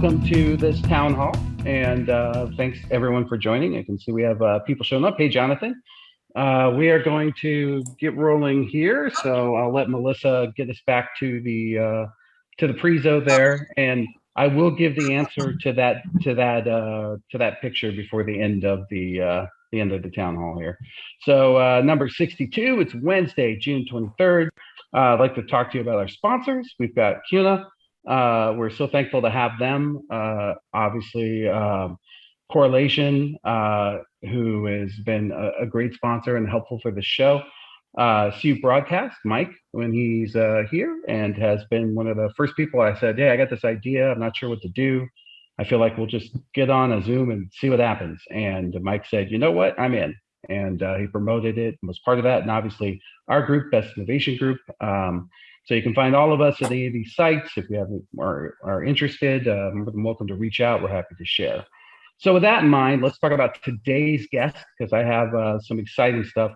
welcome to this town hall, and thanks everyone for joining. I can see we have people showing up. Hey, Jonathan. We are going to get rolling here, so I'll let Melissa get us back to the prezo there, and I will give the answer to that picture before the end of the town hall here. So number 62. It's Wednesday, June 23rd. I'd like to talk to you about our sponsors. We've got CUNA. We're so thankful to have them. Obviously, Correlation, who has been a great sponsor and helpful for the show. CU Broadcast, Mike, when he's here, and has been one of the first people I said, hey, I got this idea. I'm not sure what to do. I feel like we'll just get on a Zoom and see what happens. And Mike said, you know what, I'm in. And he promoted it and was part of that. And obviously our group, Best Innovation Group. So you can find all of us at any of these sites. If you are interested, more than welcome to reach out. We're happy to share. So with that in mind, let's talk about today's guest, because I have some exciting stuff.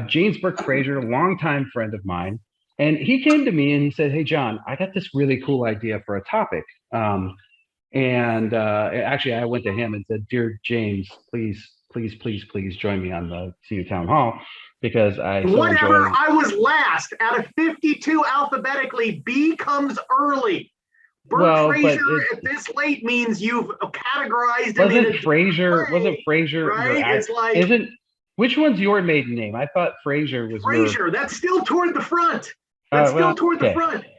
James Burke-Frazier, longtime friend of mine. And he came to me and he said, hey, John, I got this really cool idea for a topic. Actually, I went to him and said, dear James, please join me on the CU Town Hall, because I was last out of 52 alphabetically. B comes early. Burke-Frazier at this late means you've categorized him. Wasn't Frazier? Right? It's like, which one's your maiden name? I thought Frazier was Frazier. That's still toward the front. The front.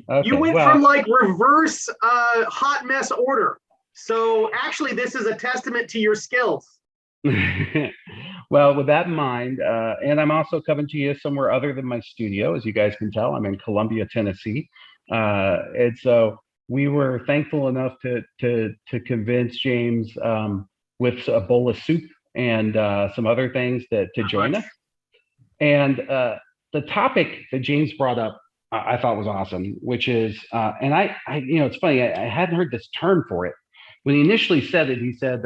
Okay. You went from like reverse hot mess order. So actually, this is a testament to your skills. Well, with that in mind, and I'm also coming to you somewhere other than my studio, as you guys can tell. I'm in Columbia, Tennessee, and so we were thankful enough to convince James with a bowl of soup and some other things to join us. And the topic that James brought up, I thought was awesome, which is, and I it's funny, I hadn't heard this term for it. When he initially said it, he said,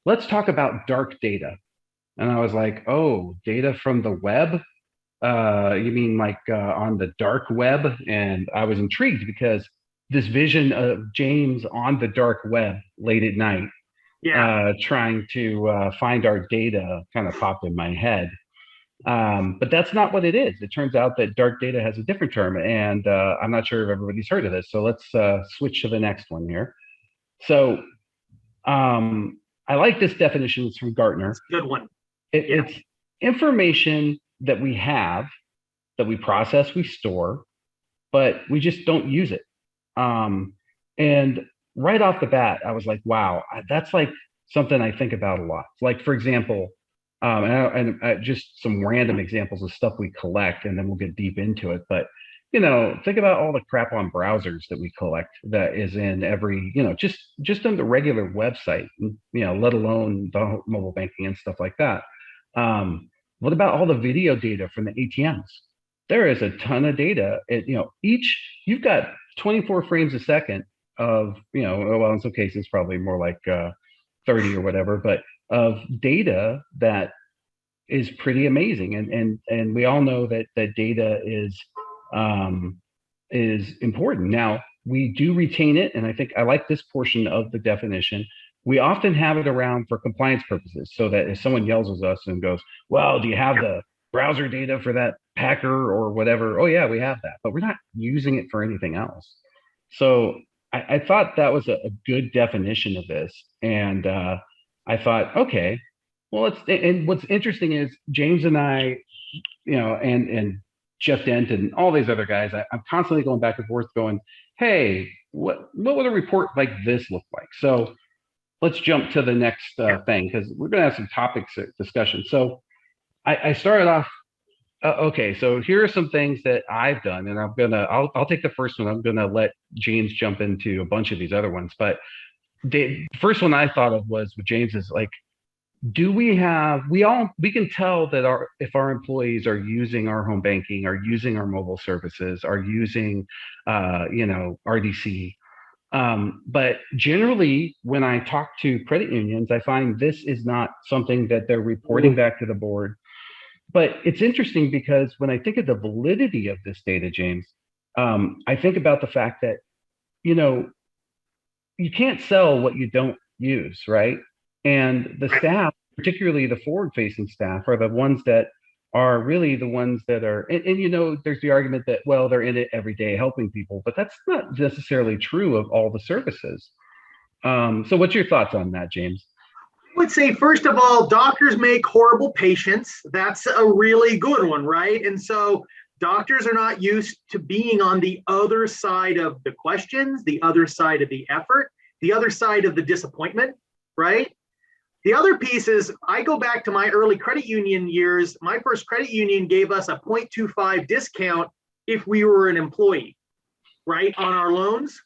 let's talk about dark data. And I was like, oh, data from the web? You mean like on the dark web? And I was intrigued because this vision of James on the dark web late at night, trying to find our data kind of popped in my head. But that's not what it is. It turns out that dark data has a different term, and I'm not sure if everybody's heard of this. So let's switch to the next one here. So I like this definition. It's from Gartner. That's a good one. It's information that we have, that we process, we store, but we just don't use it. And right off the bat, I was like, wow, that's like something I think about a lot. Like, for example, and just some random examples of stuff we collect, and then we'll get deep into it. But, think about all the crap on browsers that we collect that is in every, just in the regular website, let alone the mobile banking and stuff like that. What about all the video data from the ATMs? There is a ton of data. You've got 24 frames a second of, well, in some cases, probably more like 30 or whatever, but of data that is pretty amazing. And we all know that data is important. Now, we do retain it. And I think I like this portion of the definition. We often have it around for compliance purposes, so that if someone yells at us and goes, well, do you have the browser data for that Packer or whatever? Oh yeah, we have that, but we're not using it for anything else. So I thought that was a good definition of this. And I thought, okay, well, and what's interesting is James and I, and Jeff Dent and all these other guys, I'm constantly going back and forth going, hey, what would a report like this look like? So let's jump to the next thing, because we're going to have some topics discussion. So I started off, okay, so here are some things that I've done, and I'll take the first one. I'm going to let James jump into a bunch of these other ones. But the first one I thought of was with James is like, we can tell that if our employees are using our home banking, are using our mobile services, are using, RDC. But generally, when I talk to credit unions, I find this is not something that they're reporting back to the board. But it's interesting because when I think of the validity of this data, James, I think about the fact that, you can't sell what you don't use, right? And the staff, particularly the forward-facing staff, are the ones that are really the ones that are, and there's the argument that, well, they're in it every day helping people, but that's not necessarily true of all the services. So what's your thoughts on that, James? I would say, first of all, doctors make horrible patients. That's a really good one, right? And so doctors are not used to being on the other side of the questions, the other side of the effort, the other side of the disappointment, right? The other piece is, I go back to my early credit union years. My first credit union gave us a 0.25 discount if we were an employee, right, on our loans.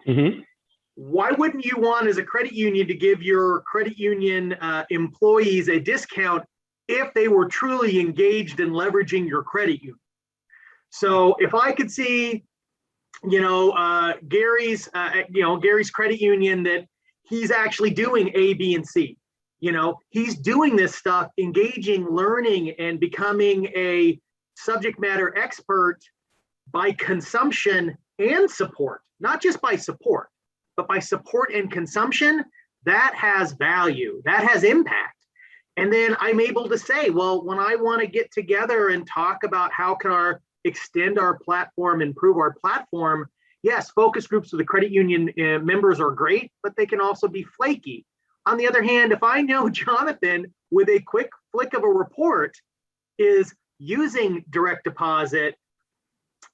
Mm-hmm. Why wouldn't you want, as a credit union, to give your credit union employees a discount if they were truly engaged in leveraging your credit union? So if I could see, Gary's credit union, that he's actually doing A, B, and C. He's doing this stuff, engaging, learning, and becoming a subject matter expert by consumption and support, not just by support, but by support and consumption. That has value, that has impact. And then I'm able to say, well, when I want to get together and talk about how can extend our platform, improve our platform, yes, focus groups with the credit union members are great, but they can also be flaky. On the other hand, if I know Jonathan, with a quick flick of a report, is using direct deposit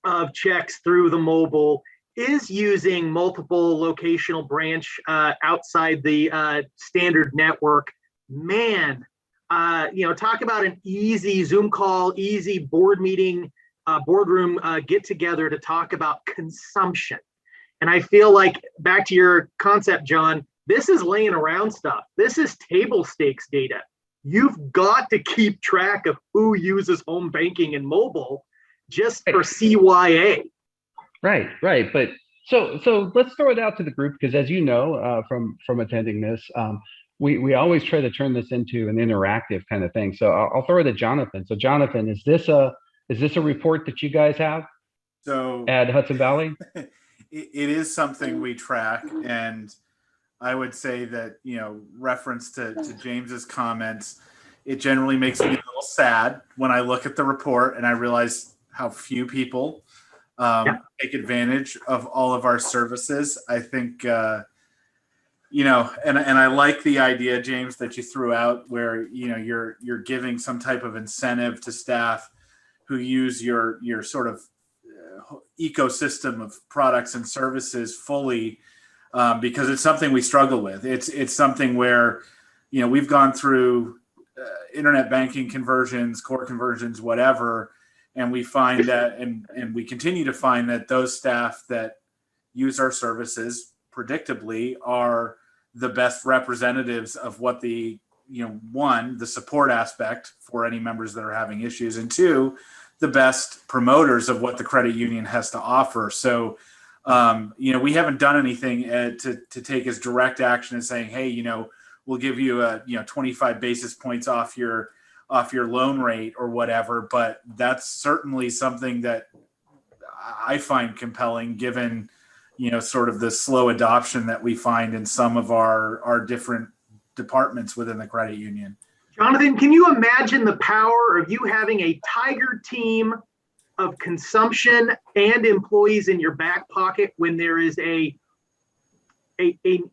of checks through the mobile, is using multiple locational branch outside the standard network, man, talk about an easy Zoom call, easy board meeting, boardroom get together to talk about consumption. And I feel like, back to your concept, John, this is laying around stuff. This is table stakes data. You've got to keep track of who uses home banking and mobile just for CYA. Right. But so let's throw it out to the group, because as you know, from attending this, we always try to turn this into an interactive kind of thing. So I'll throw it at Jonathan. So Jonathan, is this a report that you guys have? So at Hudson Valley? It is something we track, and I would say that, reference to James's comments, it generally makes me a little sad when I look at the report and I realize how few people take advantage of all of our services. I think, and I like the idea, James, that you threw out, where, you're giving some type of incentive to staff who use your sort of ecosystem of products and services fully, because it's something we struggle with. It's something where, we've gone through internet banking conversions, core conversions, whatever, and we find that, and we continue to find that those staff that use our services predictably are the best representatives of what the, one, the support aspect for any members that are having issues, and two, the best promoters of what the credit union has to offer. So, we haven't done anything to take as direct action as saying, hey, we'll give you 25 basis points off your loan rate or whatever. But that's certainly something that I find compelling, given, sort of the slow adoption that we find in some of our different departments within the credit union. Jonathan, can you imagine the power of you having a tiger team of consumption and employees in your back pocket when there is an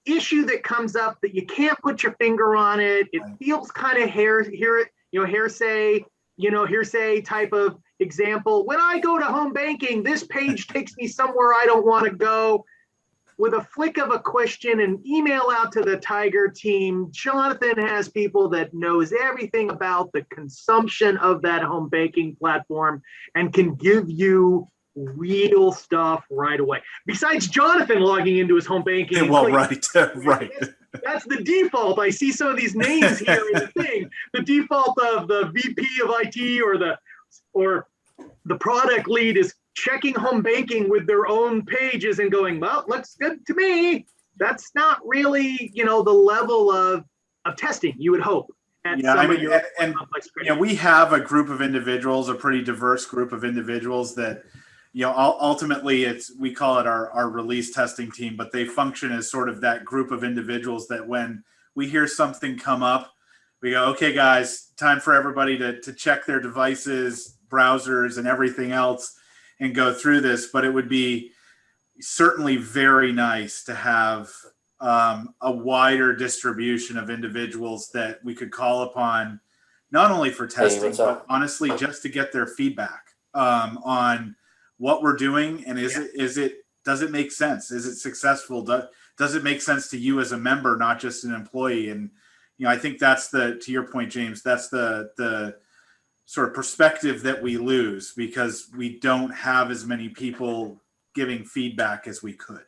issue that comes up that you can't put your finger on it? It feels kind of hearsay type of example. When I go to home banking, this page takes me somewhere I don't want to go. With a flick of a question and email out to the Tiger team, Jonathan has people that knows everything about the consumption of that home banking platform and can give you real stuff right away. Besides Jonathan logging into his home banking. Well, right. That's the default. I see some of these names here in the thing. The default of the VP of IT or the product lead is checking home banking with their own pages and going, well, looks good to me. That's not really, the level of testing you would hope. We have a group of individuals, a pretty diverse group of individuals that, ultimately we call it our release testing team, but they function as sort of that group of individuals that when we hear something come up, we go, okay, guys, time for everybody to check their devices, browsers, and everything else and go through this. But it would be certainly very nice to have a wider distribution of individuals that we could call upon, not only for testing, but honestly, just to get their feedback on what we're doing. And does it make sense? Is it successful? Does it make sense to you as a member, not just an employee? And, I think that's to your point, James, that's the sort of perspective that we lose because we don't have as many people giving feedback as we could.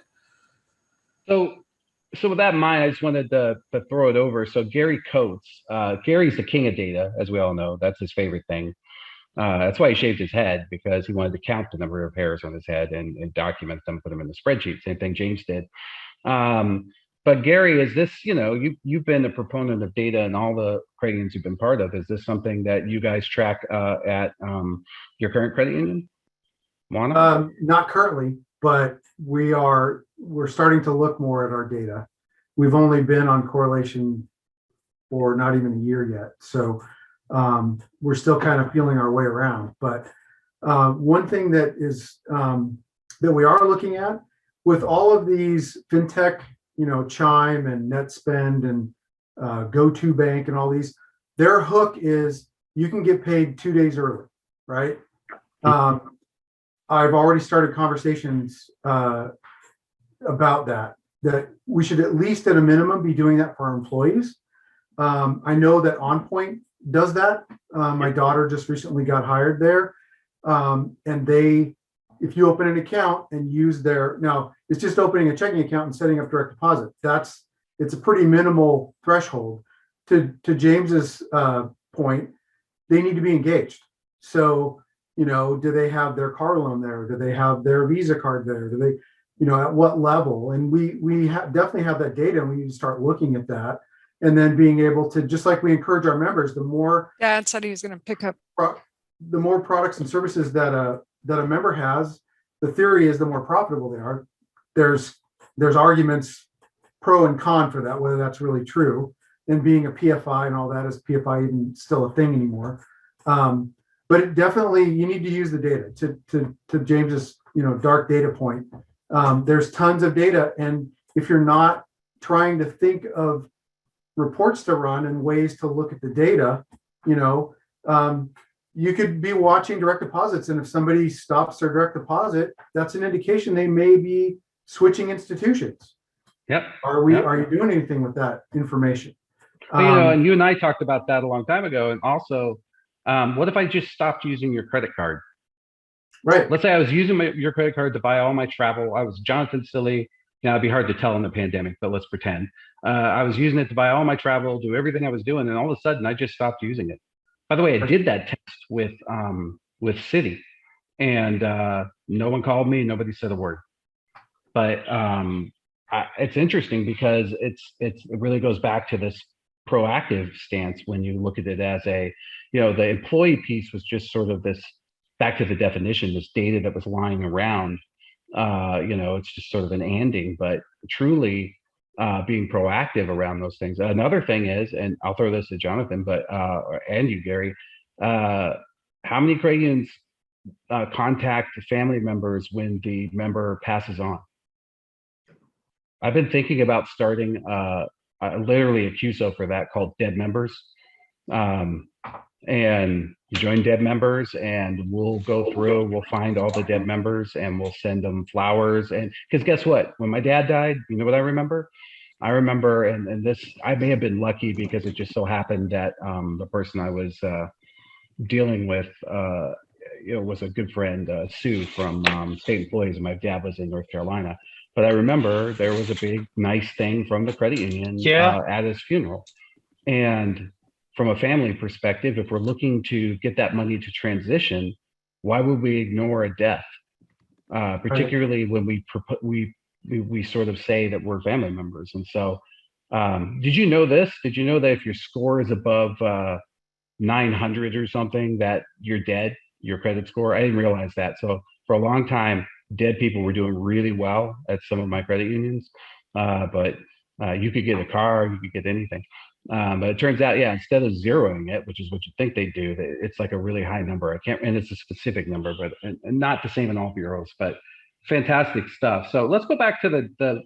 So with that in mind, I just wanted to throw it over. So Gary Coates, Gary's the king of data, as we all know. That's his favorite thing. That's why he shaved his head, because he wanted to count the number of hairs on his head and document them, put them in the spreadsheet. Same thing James did. But Gary, is this, you've been a proponent of data and all the credit unions you've been part of. Is this something that you guys track at your current credit union? Juana? Not currently, but we're starting to look more at our data. We've only been on correlation for not even a year yet. So we're still kind of feeling our way around. But one thing that is that we are looking at with all of these fintech, Chime and NetSpend and GoToBank and all these, their hook is you can get paid 2 days early, right? I've already started conversations about that we should at least at a minimum be doing that for our employees. I know that OnPoint does that. My daughter just recently got hired there. And if you open an account and use now it's just opening a checking account and setting up direct deposit. It's a pretty minimal threshold. To James's point, they need to be engaged. So, do they have their car loan there? Do they have their Visa card there? Do they, at what level? And we definitely have that data, and we need to start looking at that. And then being able to, just like we encourage our members, the more Dad said he was going to pick up. The more products and services that a member has, the theory is the more profitable they are. There's arguments pro and con for that, whether that's really true. And being a PFI and all that, is PFI even still a thing anymore? But it definitely, you need to use the data. To James's dark data point, there's tons of data, and if you're not trying to think of reports to run and ways to look at the data, you could be watching direct deposits, and if somebody stops their direct deposit, that's an indication they may be switching institutions. Yep. Are you doing anything with that information? Well, and you and I talked about that a long time ago. And also, what if I just stopped using your credit card? Right. Let's say I was using your credit card to buy all my travel. I was Jonathan Silly. It'd be hard to tell in the pandemic, but let's pretend. I was using it to buy all my travel, do everything I was doing, and all of a sudden I just stopped using it. By the way, I did that test with Citi, and no one called me, nobody said a word. But it's interesting because it really goes back to this proactive stance when you look at it as the employee piece was just sort of this, back to the definition, this data that was lying around. It's just sort of an ending, but truly being proactive around those things. Another thing is, and I'll throw this to Jonathan, and you, Gary, how many credit unions contact family members when the member passes on? I've been thinking about starting literally a QSO for that called Dead Members. And you join dead members, and we'll go through, we'll find all the dead members, and we'll send them flowers. And because guess what? When my dad died, you know what I remember? And this, I may have been lucky because it just so happened that the person I was dealing with, was a good friend, Sue from State Employees, and my dad was in North Carolina. But I remember there was a big, nice thing from the credit union at his funeral. And from a family perspective, if we're looking to get that money to transition, why would we ignore a death? Particularly when we sort of say that we're family members. And so, did you know this? Did you know that if your score is above 900 or something, that you're dead? your credit score. I didn't realize that. So for a long time, dead people were doing really well at some of my credit unions, but you could get a car, you could get anything. But it turns out, yeah, instead of zeroing it, which is what you think they do, it's like a really high number. I can't, and it's a specific number, but and not the same in all bureaus. But fantastic stuff. So let's go back to the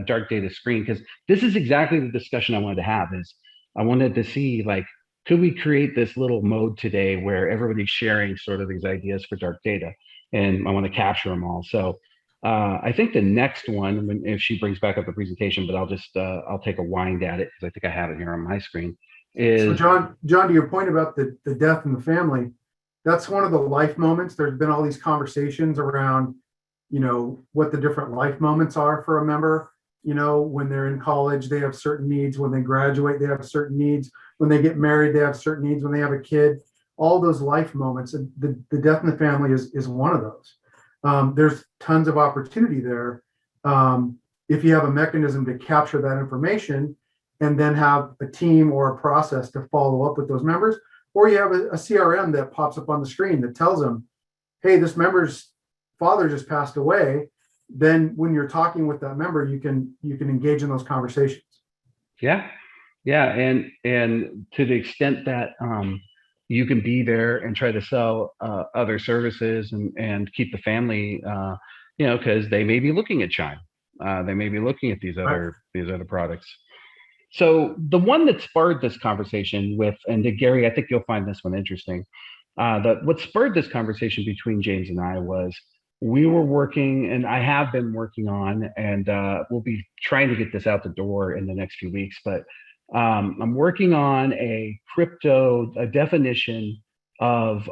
dark data screen, because this is exactly the discussion I wanted to have. Is I wanted to see, like, could we create this little mode today where everybody's sharing sort of these ideas for dark data, and I want to capture them all. So I think the next one, if she brings back up the presentation, but I'll take a wind at it because I think I have it here on my screen. So Is John, to your point about the death in the family, that's one of the life moments. There's been all these conversations around, what the different life moments are for a member. When they're in college, they have certain needs. When they graduate, they have certain needs. When they get married, they have certain needs. When they have a kid, all those life moments, and the death in the family is one of those. There's tons of opportunity there. If you have a mechanism to capture that information and then have a team or a process to follow up with those members, or you have a CRM that pops up on the screen that tells them, hey, this member's father just passed away. Then when you're talking with that member, you can engage in those conversations. Yeah, and to the extent that you can be there and try to sell other services and keep the family, because they may be looking at Chime, they may be looking at these other products. So the one that spurred this conversation with, and Gary, I think you'll find this one interesting. What spurred this conversation between James and I was, we were working, and I have been working on, and we'll be trying to get this out the door in the next few weeks, but I'm working on a definition of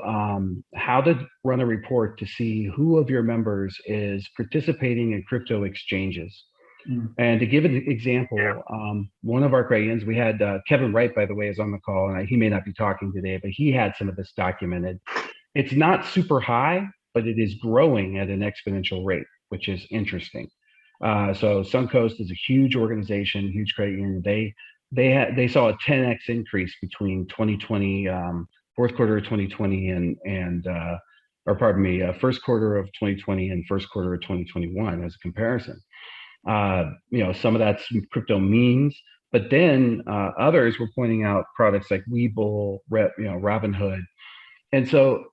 how to run a report to see who of your members is participating in crypto exchanges. And to give an example, one of our credit unions, we had Kevin Wright, by the way, is on the call, and he may not be talking today, but he had some of this documented. It's not super high, but it is growing at an exponential rate, which is interesting. So Suncoast is a huge organization, huge credit union. They saw a 10x increase between 2020, fourth quarter of 2020 first quarter of 2020 and first quarter of 2021 as a comparison. Some of that's crypto memes, but then others were pointing out products like Webull, Robinhood. And so,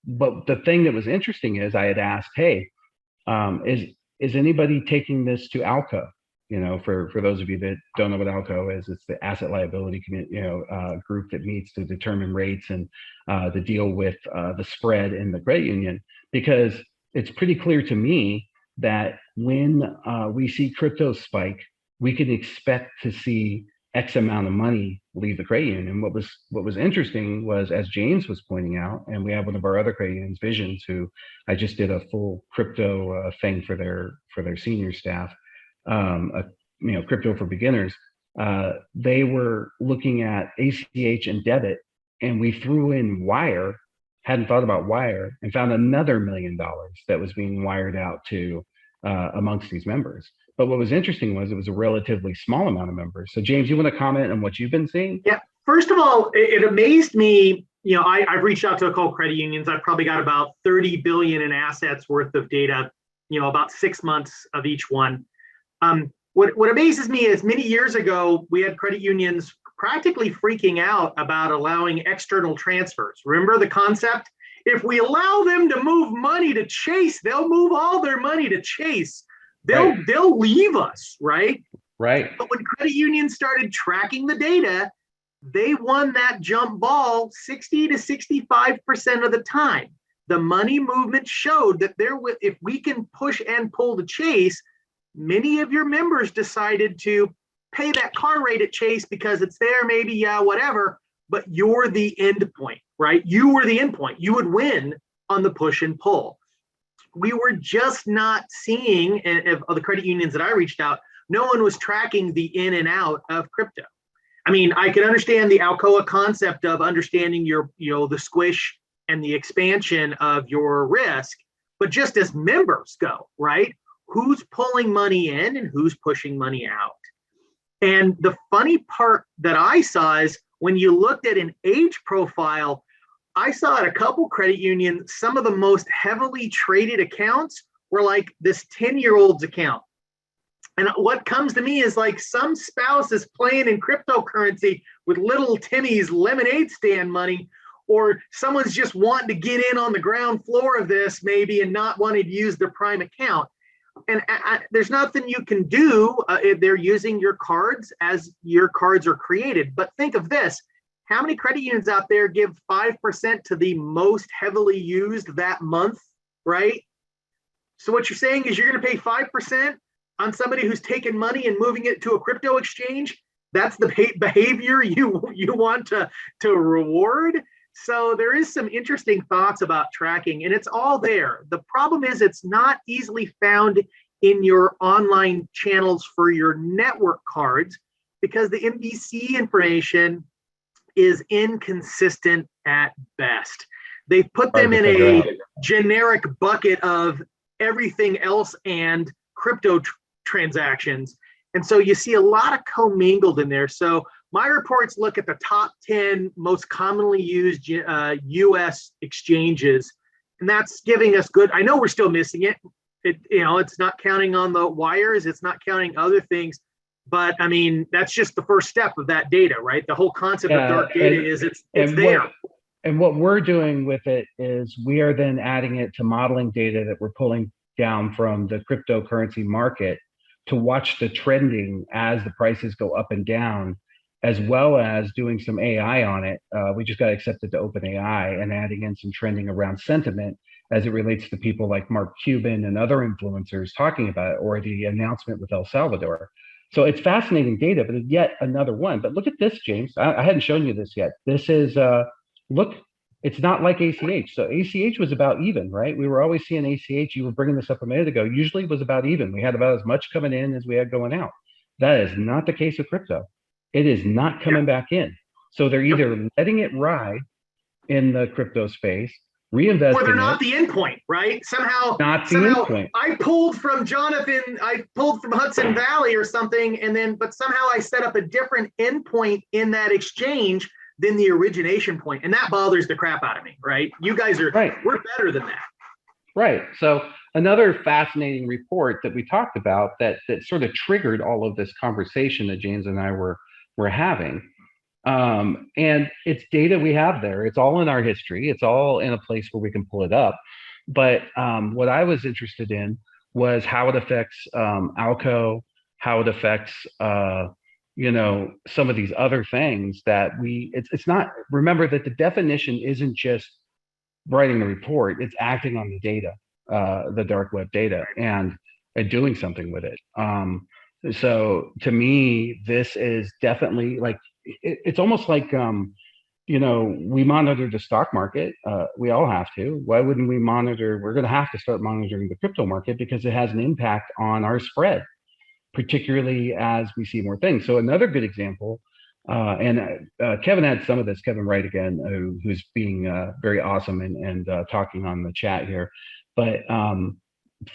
but the thing that was interesting is I had asked, hey, is anybody taking this to ALCO? For those of you that don't know what ALCO is, it's the asset liability group that meets to determine rates and to deal with the spread in the credit union, because it's pretty clear to me that when we see crypto spike, we can expect to see X amount of money leave the credit union. And what was interesting was, as James was pointing out, and we have one of our other credit unions, Visions, who I just did a full crypto thing for their senior staff, crypto for beginners. They were looking at ACH and debit, and we threw in wire, hadn't thought about wire, and found another $1 million that was being wired out to amongst these members. But what was interesting was it was a relatively small amount of members. So James, you want to comment on what you've been seeing? Yeah, first of all, it amazed me. I've reached out to a couple credit unions. I've probably got about 30 billion in assets worth of data, about 6 months of each one. What amazes me is many years ago, we had credit unions practically freaking out about allowing external transfers. Remember the concept? If we allow them to move money to Chase, they'll move all their money to Chase. They'll leave us, right? Right. But when credit unions started tracking the data, they won that jump ball 60 to 65% of the time. The money movement showed that if we can push and pull to Chase, many of your members decided to pay that car rate at Chase because it's there, maybe, yeah, whatever, but you're the end point, right? You were the end point. You would win on the push and pull. We were just not seeing, of the credit unions that I reached out, no one was tracking the in and out of crypto. I mean, I can understand the Alcoa concept of understanding the squish and the expansion of your risk, but just as members go, right? Who's pulling money in and who's pushing money out? And the funny part that I saw is when you looked at an age profile, I saw at a couple credit unions, some of the most heavily traded accounts were like this 10-year-old's account. And what comes to me is like some spouse is playing in cryptocurrency with little Timmy's lemonade stand money, or someone's just wanting to get in on the ground floor of this maybe and not wanting to use their prime account. And there's nothing you can do. They're using your cards as your cards are created. But think of this. How many credit unions out there give 5% to the most heavily used that month, right? So what you're saying is you're going to pay 5% on somebody who's taking money and moving it to a crypto exchange? That's the behavior you want to reward? So there is some interesting thoughts about tracking, and it's all there. The problem is it's not easily found in your online channels for your network cards because the MVC information is inconsistent at best. They've put them in a generic bucket of everything else and crypto transactions. And so you see a lot of commingled in there. So my reports look at the top 10 most commonly used US exchanges, and that's giving us good. I know we're still missing it. It's not counting on the wires. It's not counting other things. But I mean, that's just the first step of that data, right? The whole concept of dark data is it's there. And what we're doing with it is we are then adding it to modeling data that we're pulling down from the cryptocurrency market to watch the trending as the prices go up and down, as well as doing some AI on it. We just got accepted to OpenAI and adding in some trending around sentiment as it relates to people like Mark Cuban and other influencers talking about it, or the announcement with El Salvador. So it's fascinating data, but yet another one. But look at this, James. I hadn't shown you this yet. This is, look, it's not like ACH. So ACH was about even, right? We were always seeing ACH. You were bringing this up a minute ago. Usually it was about even. We had about as much coming in as we had going out. That is not the case with crypto. It is not coming back in. So they're either letting it ride in the crypto space, reinvesting or they're not the endpoint, right? Somehow endpoint. I pulled from Hudson Valley or something, but somehow I set up a different endpoint in that exchange than the origination point. And that bothers the crap out of me, right? You guys are, we're better than that. Right. So another fascinating report that we talked about that sort of triggered all of this conversation that James and I were having. And it's data we have there. It's all in our history. It's all in a place where we can pull it up. But what I was interested in was how it affects ALCO, how it affects some of these other things that it's not, remember that the definition isn't just writing the report, it's acting on the data, the dark web data, and doing something with it. So to me, this is definitely like, it's almost like, we monitor the stock market. We all have to. Why wouldn't we monitor? We're going to have to start monitoring the crypto market because it has an impact on our spread, particularly as we see more things. So another good example, and Kevin had some of this, Kevin Wright again, who's being very awesome and talking on the chat here, but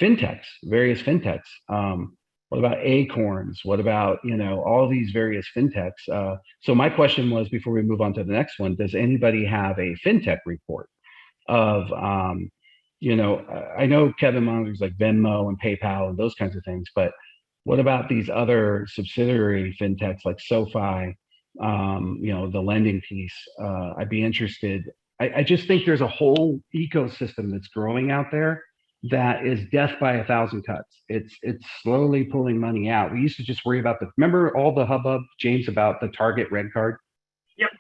fintechs, various fintechs. What about Acorns? What about, all these various fintechs? So my question was, before we move on to the next one, does anybody have a fintech report of, I know Kevin monitors like Venmo and PayPal and those kinds of things, but what about these other subsidiary fintechs like SoFi, the lending piece? I'd be interested. I just think there's a whole ecosystem that's growing out there that is death by a thousand cuts. It's slowly pulling money out. We used to just worry about remember all the hubbub, James, about the Target red card? Yep.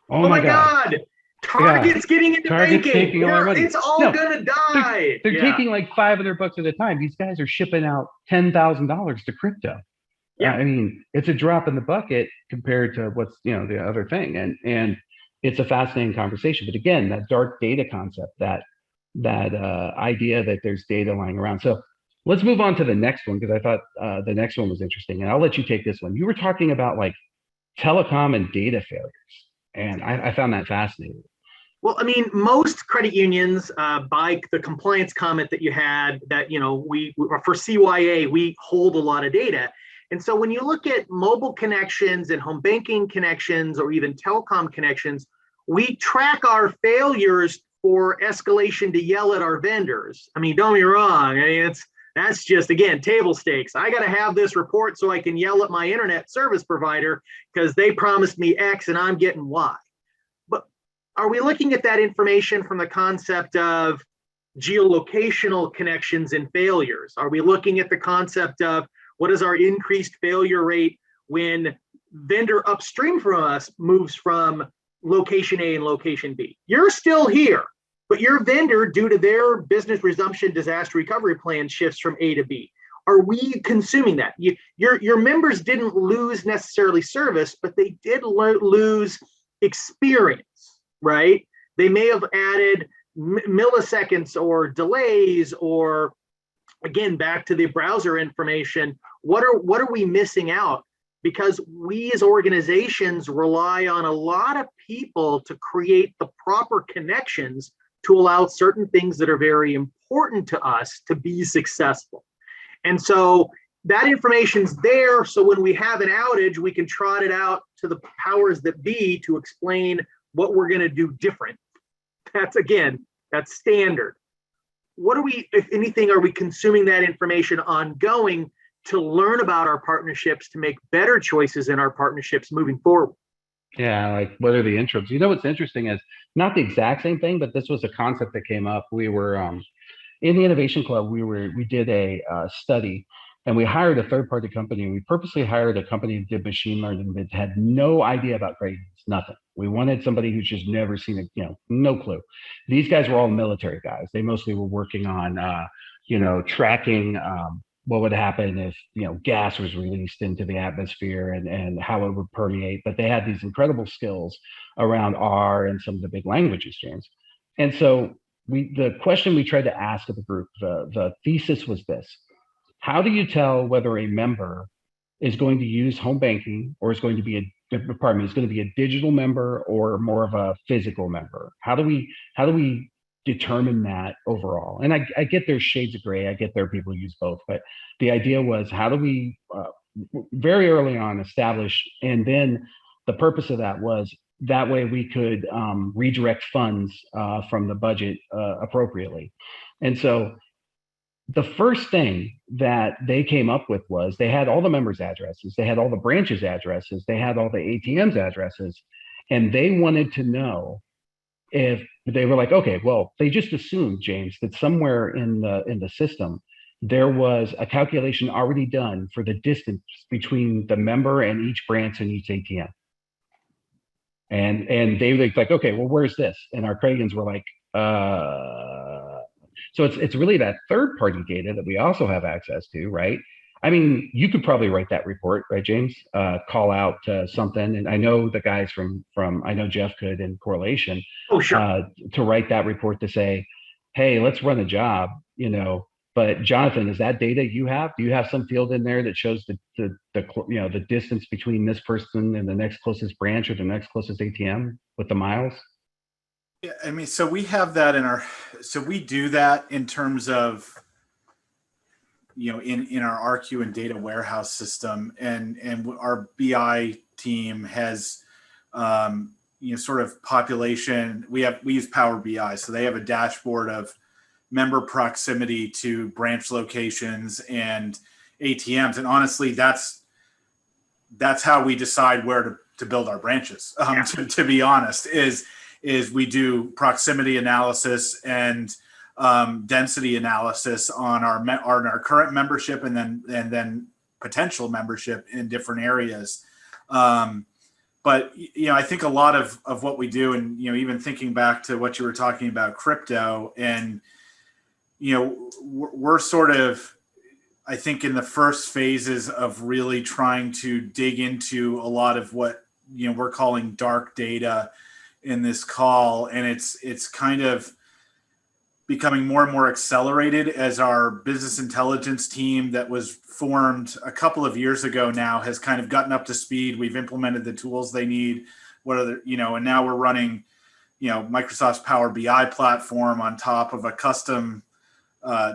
Oh my God. Target's getting into banking. It's all gonna die. They're taking like $500 at a time. These guys are shipping out $10,000 to crypto. Yeah. I mean, it's a drop in the bucket compared to what's, the other thing. And it's a fascinating conversation. But again, that dark data concept, that idea that there's data lying around. So let's move on to the next one, because I thought the next one was interesting, and I'll let you take this one. You were talking about like telecom and data failures, and I found that fascinating. Well, I mean, most credit unions, by the compliance comment that you had, that we for CYA we hold a lot of data, and so when you look at mobile connections and home banking connections or even telecom connections, We track our failures for escalation to yell at our vendors. I mean, don't get me wrong. I mean, that's just, again, table stakes. I got to have this report so I can yell at my internet service provider because they promised me X and I'm getting Y. But are we looking at that information from the concept of geolocational connections and failures? Are we looking at the concept of what is our increased failure rate when vendor upstream from us moves from location A and location B? You're still here, but your vendor, due to their business resumption disaster recovery plan, shifts from A to B. Are we consuming that? Your members didn't lose necessarily service, but they did lose experience, right? They may have added milliseconds or delays, or again, back to the browser information. What are we missing out? Because we as organizations rely on a lot of people to create the proper connections to allow certain things that are very important to us to be successful. And so that information's there, so when we have an outage, we can trot it out to the powers that be to explain what we're going to do different. That's standard. What are we, if anything, are we consuming that information ongoing to learn about our partnerships, to make better choices in our partnerships moving forward? Yeah, like what are the intros? What's interesting is not the exact same thing, but this was a concept that came up. We were in the Innovation Club. We did a study, and we hired a third-party company. We purposely hired a company that did machine learning that had no idea about gradients, nothing. We wanted somebody who's just never seen it, no clue. These guys were all military guys. They mostly were working on, tracking what would happen if gas was released into the atmosphere and how it would permeate. But they had these incredible skills around R and some of the big languages, James. And so the question we tried to ask of the group, the thesis was this: how do you tell whether a member is going to use home banking or is going to be a digital member or more of a physical member? How do we determine that overall? And I get there's shades of gray. I get there are people who use both, but the idea was, how do we very early on establish, and then the purpose of that was that way we could redirect funds from the budget appropriately. And so the first thing that they came up with was they had all the members' addresses, they had all the branches' addresses, they had all the ATMs' addresses, and they wanted to know if they were like, okay, well, they just assumed, James, that somewhere in the system there was a calculation already done for the distance between the member and each branch and each ATM. And they were like, okay, well, where's this? And our Craigens were like, so it's really that third party data that we also have access to, right? I mean, you could probably write that report, right, James? Call out something, and I know the guys from I know Jeff could in Correlation. Oh, sure. To write that report to say, hey, let's run a job, But Jonathan, is that data you have? Do you have some field in there that shows the distance between this person and the next closest branch or the next closest ATM with the miles? Yeah, I mean, so we have that so we do that in terms of, in our RQ and data warehouse system, and our BI team has, sort of population. We use Power BI, so they have a dashboard of member proximity to branch locations and ATMs. And honestly, that's how we decide where to build our branches. To be honest, is we do proximity analysis and density analysis on our current membership and then potential membership in different areas. But I think a lot of what we do, and even thinking back to what you were talking about, crypto, and we're sort of, I think, in the first phases of really trying to dig into a lot of what we're calling dark data in this call, and it's kind of becoming more and more accelerated as our business intelligence team that was formed a couple of years ago now has kind of gotten up to speed. We've implemented the tools they need, and now we're running, Microsoft's Power BI platform on top of a custom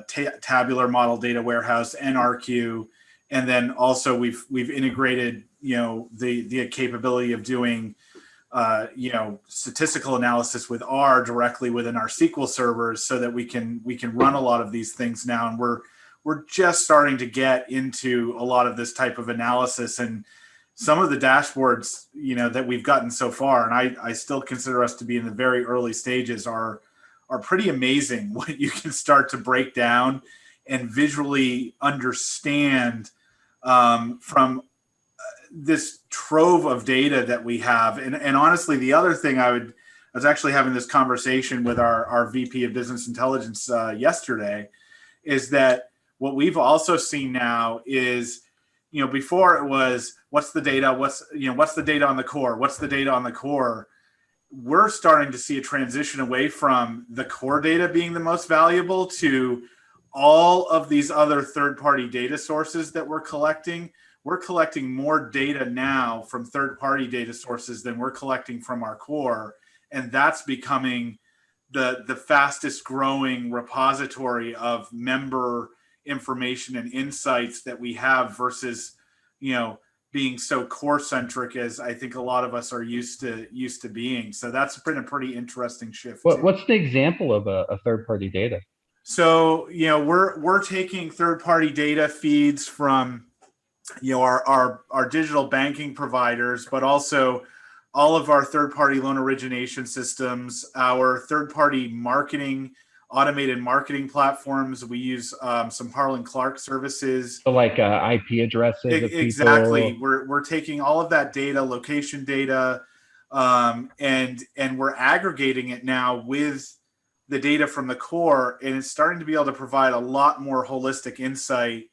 tabular model data warehouse and RQ. And then also we've integrated, the capability of doing statistical analysis with R directly within our SQL servers, so that we can run a lot of these things now. And we're just starting to get into a lot of this type of analysis, and some of the dashboards, that we've gotten so far, and I still consider us to be in the very early stages, are pretty amazing. What you can start to break down and visually understand from this trove of data that we have. And honestly, the other thing I was actually having this conversation with our VP of Business Intelligence yesterday, is that what we've also seen now is, before it was, what's the data? What's the data on the core? What's the data on the core? We're starting to see a transition away from the core data being the most valuable to all of these other third-party data sources that we're collecting. We're collecting more data now from third-party data sources than we're collecting from our core. And that's becoming the fastest growing repository of member information and insights that we have, versus, being so core centric as I think a lot of us are used to being. So that's been a pretty interesting shift. What's the example of a third-party data? So, we're taking third-party data feeds from, our digital banking providers, but also all of our third-party loan origination systems, our third-party automated marketing platforms. We use some Harlan Clark services. So like IP addresses of exactly. people. We're taking all of that data, location data, and we're aggregating it now with the data from the core, and it's starting to be able to provide a lot more holistic insight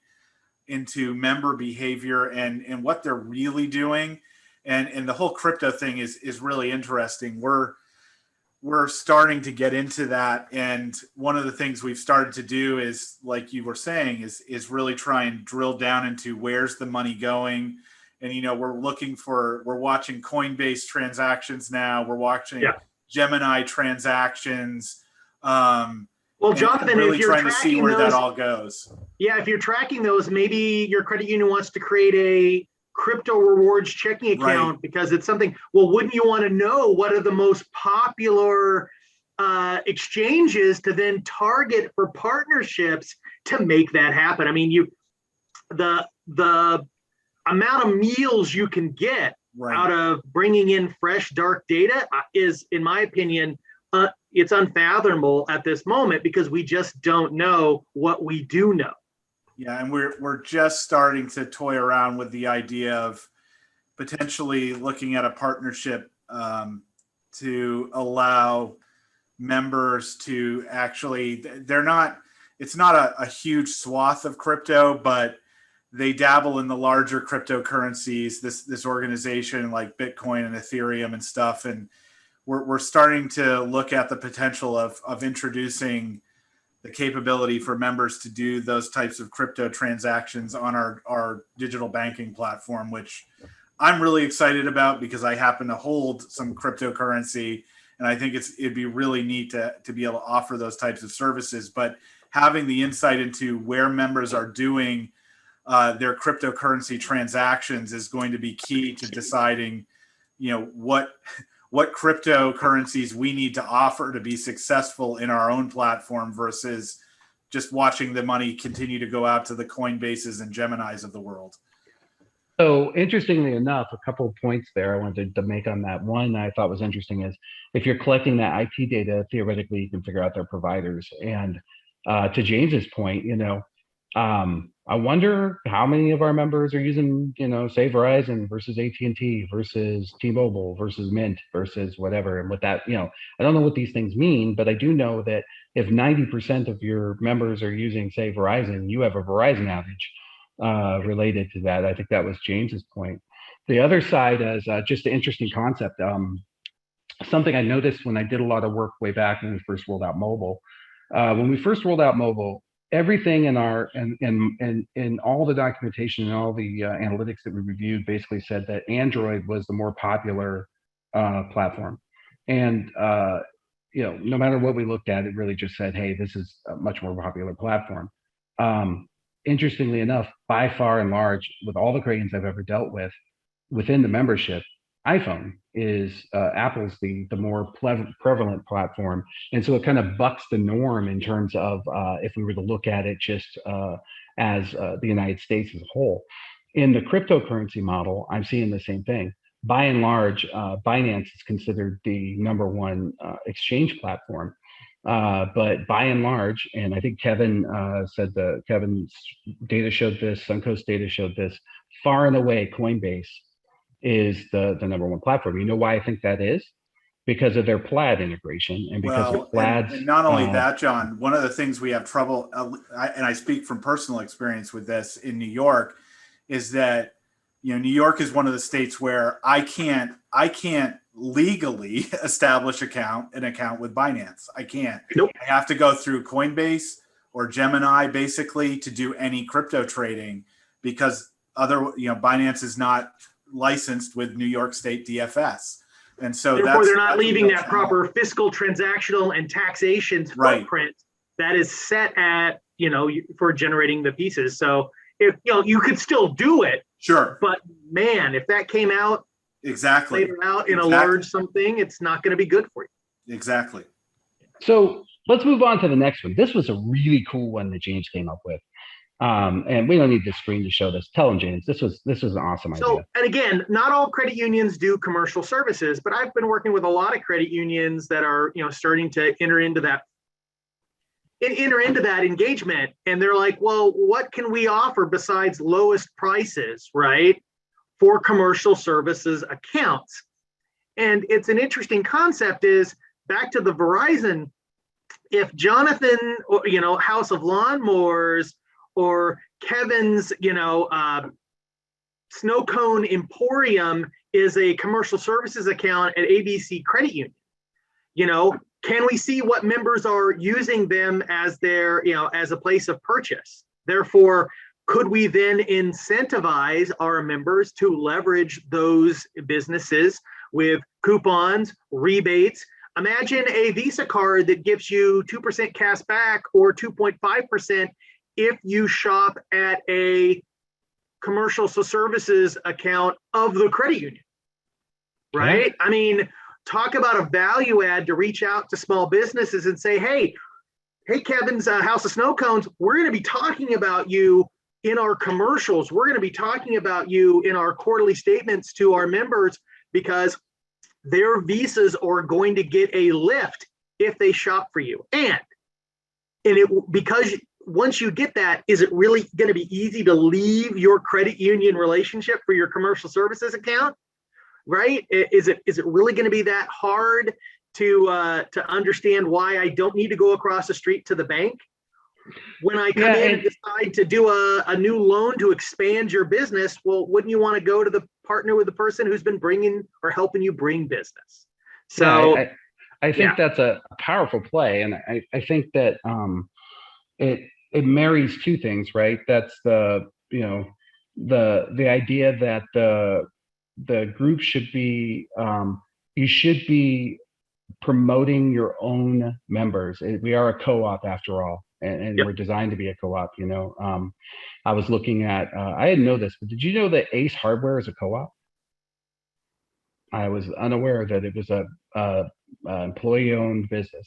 into member behavior and what they're really doing. And the whole crypto thing is really interesting. We're starting to get into that. And one of the things we've started to do is, like you were saying, is really try and drill down into where's the money going. And, we're watching Coinbase transactions now. We're watching Gemini transactions. Well, Jonathan, really if you're trying to see where that all goes. Yeah, if you're tracking those, maybe your credit union wants to create a crypto rewards checking account, right? Because it's something. Well, wouldn't you want to know what are the most popular exchanges to then target for partnerships to make that happen? I mean, the amount of meals you can get out of bringing in fresh, dark data is, in my opinion, it's unfathomable at this moment, because we just don't know what we do know. Yeah, and we're just starting to toy around with the idea of potentially looking at a partnership to allow members to actually, it's not a huge swath of crypto, but they dabble in the larger cryptocurrencies, this organization like Bitcoin and Ethereum and stuff. And we're starting to look at the potential of introducing the capability for members to do those types of crypto transactions on our digital banking platform, which I'm really excited about, because I happen to hold some cryptocurrency, and I think it'd be really neat to be able to offer those types of services. But having the insight into where members are doing their cryptocurrency transactions is going to be key to deciding, what cryptocurrencies we need to offer to be successful in our own platform, versus just watching the money continue to go out to the Coinbases and Geminis of the world. So interestingly enough, a couple of points there I wanted to make on that. One I thought was interesting is, if you're collecting that IP data, theoretically you can figure out their providers. And to James's point, I wonder how many of our members are using, say Verizon versus AT&T versus T-Mobile versus Mint versus whatever. And with that, I don't know what these things mean, but I do know that if 90% of your members are using, say, Verizon, you have a Verizon outage related to that. I think that was James's point. The other side is just an interesting concept. Something I noticed when I did a lot of work way back when we first rolled out mobile. When we first rolled out mobile, everything in our in all the documentation and all the analytics that we reviewed basically said that Android was the more popular platform. And no matter what we looked at, it really just said, hey, this is a much more popular platform. Interestingly enough, by far and large, with all the Crayons I've ever dealt with, within the membership, iPhone is Apple's the more prevalent platform, and so it kind of bucks the norm in terms of if we were to look at it just as the United States as a whole. In the cryptocurrency model, I'm seeing the same thing. By and large, Binance is considered the number one exchange platform. But by and large, and I think Kevin said Kevin's data showed this, Suncoast data showed this, far and away Coinbase is the number one platform. You know why I think that is? Because of their Plaid integration, and because of Plaid's. And not only that, John, one of the things we have trouble, and I speak from personal experience with this in New York, is that New York is one of the states where I can't legally establish an account with Binance. I can't. Nope. I have to go through Coinbase or Gemini basically to do any crypto trading, because Binance is not licensed with New York State DFS. And so therefore they're not leaving that proper fiscal, transactional, and taxation footprint that is set at, for generating the pieces. So if you could still do it, sure, but man, if that came out later out in a large something, it's not going to be good for you. Exactly. So let's move on to the next one. This was a really cool one that James came up with. And we don't need the screen to show this. Tell them, James, this was an awesome idea. And again, not all credit unions do commercial services, but I've been working with a lot of credit unions that are, starting to enter into that engagement. And they're like, well, what can we offer besides lowest prices, right, for commercial services accounts? And it's an interesting concept, is back to the Verizon. If Jonathan, House of Lawnmowers, or Kevin's, Snow Cone Emporium is a commercial services account at ABC Credit Union, can we see what members are using them as their, as a place of purchase? Therefore, could we then incentivize our members to leverage those businesses with coupons, rebates? Imagine a Visa card that gives you 2% cash back or 2.5% if you shop at a commercial services account of the credit union, right? Yeah. I mean, talk about a value add to reach out to small businesses and say, hey, Kevin's House of Snow Cones, we're going to be talking about you in our commercials. We're going to be talking about you in our quarterly statements to our members, because their visas are going to get a lift if they shop for you. Because once you get that, is it really going to be easy to leave your credit union relationship for your commercial services account? Right? Is it really going to be that hard to understand why I don't need to go across the street to the bank when I come in and decide to do a new loan to expand your business? Well, wouldn't you want to go to the partner with the person who's been bringing or helping you bring business? So I think that's a powerful play, and I think that it marries two things, right? That's the idea that the group should be, you should be promoting your own members. We are a co-op after all, and we're designed to be a co-op. I was looking at, I didn't know this, but did you know that Ace Hardware is a co-op? I was unaware that it was a employee-owned business.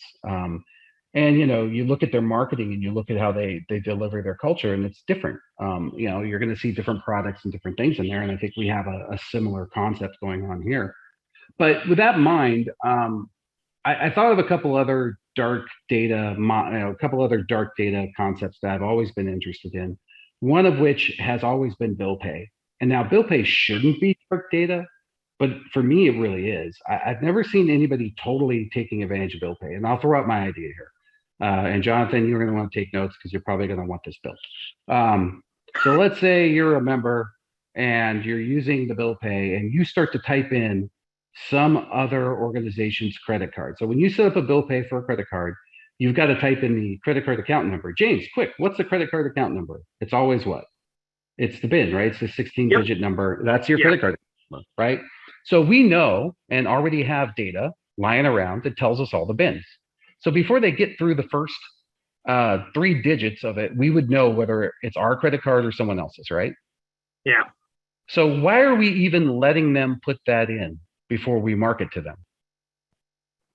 And you look at their marketing and you look at how they deliver their culture, and it's different. You're going to see different products and different things in there, and I think we have a similar concept going on here. But with that in mind, I thought of a couple other dark data, concepts that I've always been interested in. One of which has always been bill pay, and now bill pay shouldn't be dark data, but for me it really is. I've never seen anybody totally taking advantage of bill pay, and I'll throw out my idea here. And Jonathan, you're going to want to take notes because you're probably going to want this built. So let's say you're a member and you're using the bill pay, and you start to type in some other organization's credit card. So when you set up a bill pay for a credit card, you've got to type in the credit card account number. James, quick, what's the credit card account number? It's always what? It's the BIN, right? It's the 16-digit number. That's your credit card number, right? So we know and already have data lying around that tells us all the BINs. So before they get through the first 3 digits of it, we would know whether it's our credit card or someone else's, right? Yeah. So why are we even letting them put that in? before we market to them?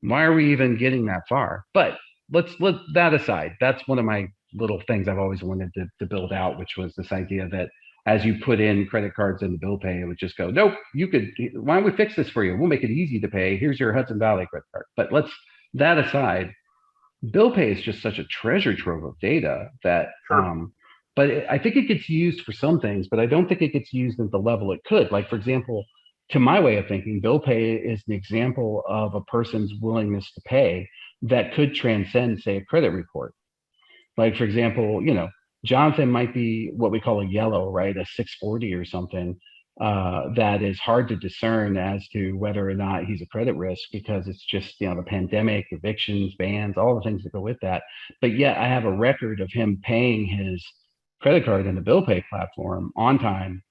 Why are we even getting that far? But let's let that aside. That's one of my little things I've always wanted to build out, which was this idea that as you put in credit cards in the bill pay, it would just go, nope, you could, why don't we fix this for you? We'll make it easy to pay. Here's your Hudson Valley credit card. But that aside, bill pay is just such a treasure trove of data that, but I think it gets used for some things, but I don't think it gets used at the level it could. Like, for example, to my way of thinking, bill pay is an example of a person's willingness to pay that could transcend, say, a credit report. Like, for example, Jonathan might be what we call a yellow, right? A 640 or something, that is hard to discern as to whether or not he's a credit risk, because it's just, the pandemic, evictions, bans, all the things that go with that. But yet I have a record of him paying his credit card in the bill pay platform on time,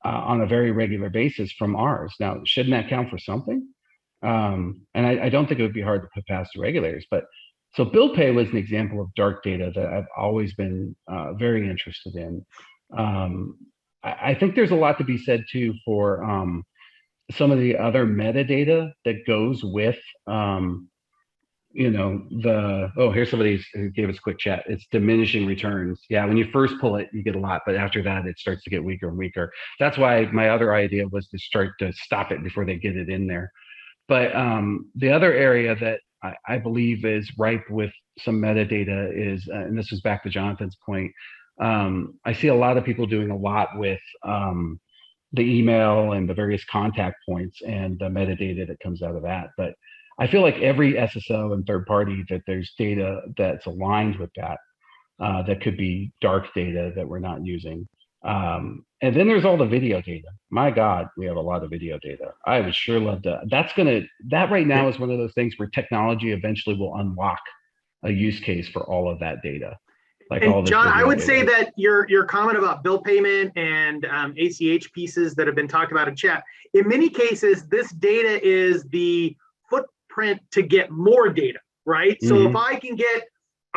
on a very regular basis from ours. Now, shouldn't that count for something? And I don't think it would be hard to put past the regulators, but so bill pay was an example of dark data that I've always been very interested in. I think there's a lot to be said too for some of the other metadata that goes with, here's somebody who gave us a quick chat. It's diminishing returns. Yeah, when you first pull it, you get a lot, but after that, it starts to get weaker and weaker. That's why my other idea was to start to stop it before they get it in there. But the other area that I believe is ripe with some metadata is, and this is back to Jonathan's point, I see a lot of people doing a lot with the email and the various contact points and the metadata that comes out of that. But I feel like every SSO and third party that there's data that's aligned with that, that could be dark data that we're not using. And then there's all the video data. My God, we have a lot of video data. I would sure love to. That right now is one of those things where technology eventually will unlock a use case for all of that data. Like all this John, I would data. say that your comment about bill payment and ACH pieces that have been talked about in chat, in many cases, this data is the footprint to get more data, right? Mm-hmm. So if I can get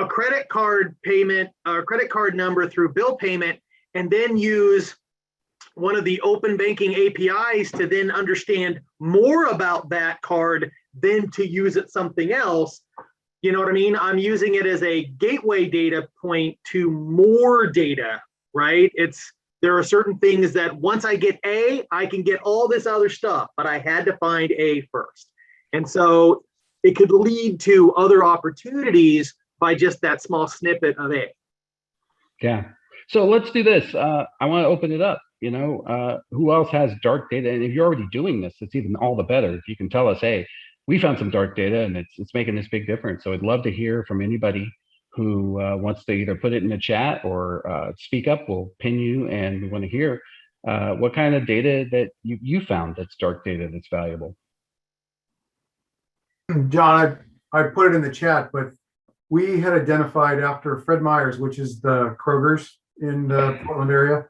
a credit card payment, a credit card number through bill payment, and then use one of the open banking APIs to then understand more about that card, then to use it something else, you know what I mean? I'm using it as a gateway data point to more data, right? There are certain things that once I get A, I can get all this other stuff, but I had to find A first. And so it could lead to other opportunities by just that small snippet of A. Yeah. So let's do this. I want to open it up. Who else has dark data? And if you're already doing this, it's even all the better. If you can tell us, hey, we found some dark data and it's making this big difference. So I'd love to hear from anybody who wants to either put it in the chat or speak up. We'll pin you, and we want to hear what kind of data that you found that's dark data that's valuable. John, I put it in the chat, but we had identified after Fred Meyer's, which is the Kroger's in the Portland area.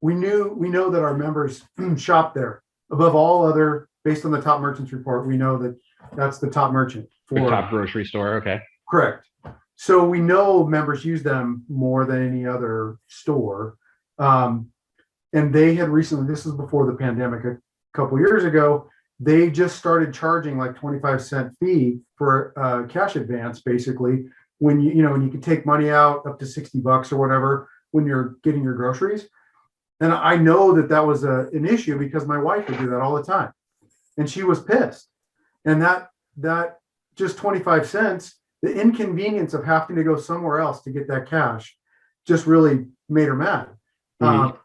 We know that our members shop there. Above all other, based on the top merchants report, we know that that's the top merchant for the top grocery store. Okay. Correct. So we know members use them more than any other store. And they had recently, this was before the pandemic, a couple years ago, they just started charging like 25-cent fee for cash advance, basically, when you could take money out up to $60 or whatever when you're getting your groceries. And I know that was an issue because my wife would do that all the time, and she was pissed. And that just 25 cents, the inconvenience of having to go somewhere else to get that cash, just really made her mad. Mm-hmm.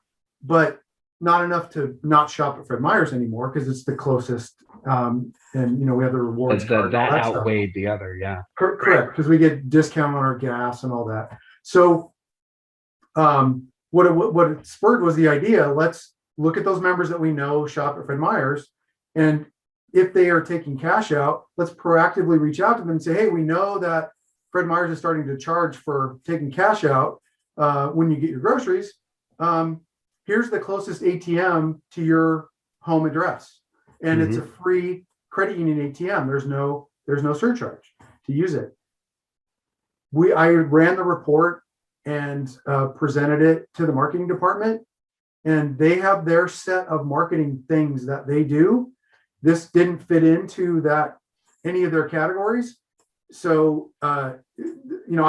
But not enough to not shop at Fred Meyer's anymore because it's the closest, and we have the rewards card. That outweighed the other, yeah. Correct, because we get discount on our gas and all that. So, what it spurred was the idea: let's look at those members that we know shop at Fred Meyer's, and if they are taking cash out, let's proactively reach out to them and say, hey, we know that Fred Meyer's is starting to charge for taking cash out when you get your groceries. Here's the closest ATM to your home address, and it's a free credit union ATM. There's no surcharge to use it. I ran the report and presented it to the marketing department, and they have their set of marketing things that they do. this didn't fit into that, any of their categories. So, I